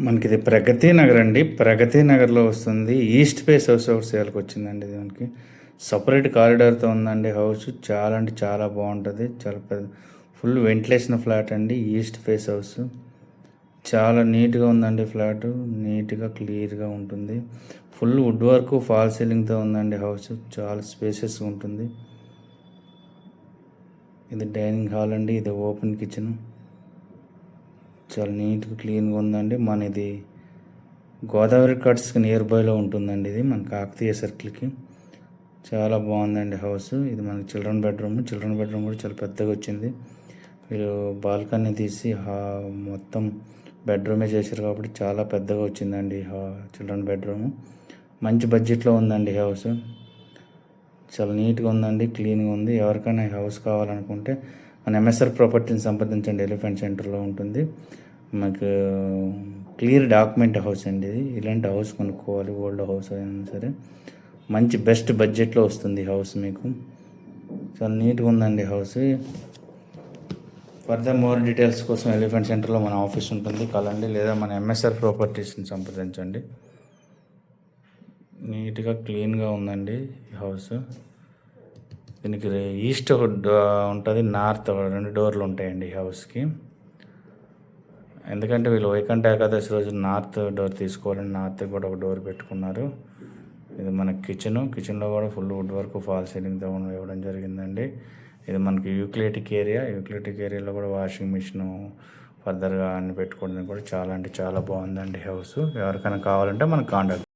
మనకి ఇది ప్రగతి నగర్ అండి. ప్రగతి నగర్లో వస్తుంది. ఈస్ట్ ఫేస్ హౌస్ ఒకటి సేల్కి వచ్చిందండి. ఇది మనకి సపరేట్ కారిడార్తో ఉందండి. హౌస్ చాలా అంటే చాలా బాగుంటుంది. చాలా పెద్ద ఫుల్ వెంటిలేషన్ ఫ్లాట్ అండి. ఈస్ట్ ఫేస్ హౌస్ చాలా నీట్గా ఉందండి. ఫ్లాట్ నీట్గా క్లియర్గా ఉంటుంది. ఫుల్ వుడ్ వర్క్ ఫాల్ సీలింగ్తో ఉందండి. హౌస్ చాలా స్పేసెస్గా ఉంటుంది. ఇది డైనింగ్ హాల్ అండి. ఇది ఓపెన్ కిచెన్ చాలా నీట్గా క్లీన్గా ఉందండి. ఇది గోదావరి కట్స్కి నియర్ బైలో ఉంటుందండి. ఇది మన కాకతీయ సర్కిల్కి చాలా బాగుందండి హౌస్. ఇది మనకి చిల్డ్రన్ బెడ్రూమ్ కూడా చాలా పెద్దగా వచ్చింది. వీళ్ళు బాల్కనీ తీసి మొత్తం బెడ్రూమే చేశారు కాబట్టి చాలా పెద్దగా వచ్చిందండి చిల్డ్రన్ బెడ్రూమ్. మంచి బడ్జెట్లో ఉందండి హౌస్. చాలా నీట్గా ఉందండి, క్లీన్గా ఉంది. ఎవరికైనా హౌస్ కావాలనుకుంటే మన ఎంఎస్ఆర్ ప్రాపర్టీని సంప్రదించండి. ఎలిఫెంట్ సెంటర్లో ఉంటుంది. మనకు క్లియర్ డాక్యుమెంట్ హౌస్ అండి. ఇది ఇలాంటి హౌస్ కొనుక్కోవాలి, ఓల్డ్ హౌస్ అయినా సరే మంచి బెస్ట్ బడ్జెట్లో వస్తుంది హౌస్. మీకు చాలా నీట్గా ఉందండి హౌస్. ఫర్దర్ మోర్ డీటెయిల్స్ కోసం ఎలిఫెంట్ సెంటర్లో మన ఆఫీస్ ఉంటుంది, కలండి. లేదా మన ఎంఎస్ఆర్ ప్రాపర్టీస్ని సంప్రదించండి. నీట్గా క్లీన్గా ఉందండి ఈ హౌస్. దీనికి ఈస్ట్ ఉంటుంది, నార్త్ 2 డోర్లు ఉంటాయండి ఈ హౌస్కి. ఎందుకంటే వీళ్ళు వైకుంఠ ఏకాదశి రోజు నార్త్ డోర్ తీసుకోవాలని నార్త్ కూడా ఒక డోర్ పెట్టుకున్నారు. ఇది మన కిచెన్లో కూడా ఫుల్ వుడ్ వర్క్ ఫాల్ సీలింగ్తో ఇవ్వడం జరిగిందండి. ఇది మనకి యూక్లిటిక్ ఏరియాలో కూడా వాషింగ్ మిషన్ ఫర్దర్గా అన్ని పెట్టుకోవడానికి కూడా చాలా అంటే చాలా బాగుందండి హౌస్. ఎవరికైనా కావాలంటే మనకు కాంటాక్ట్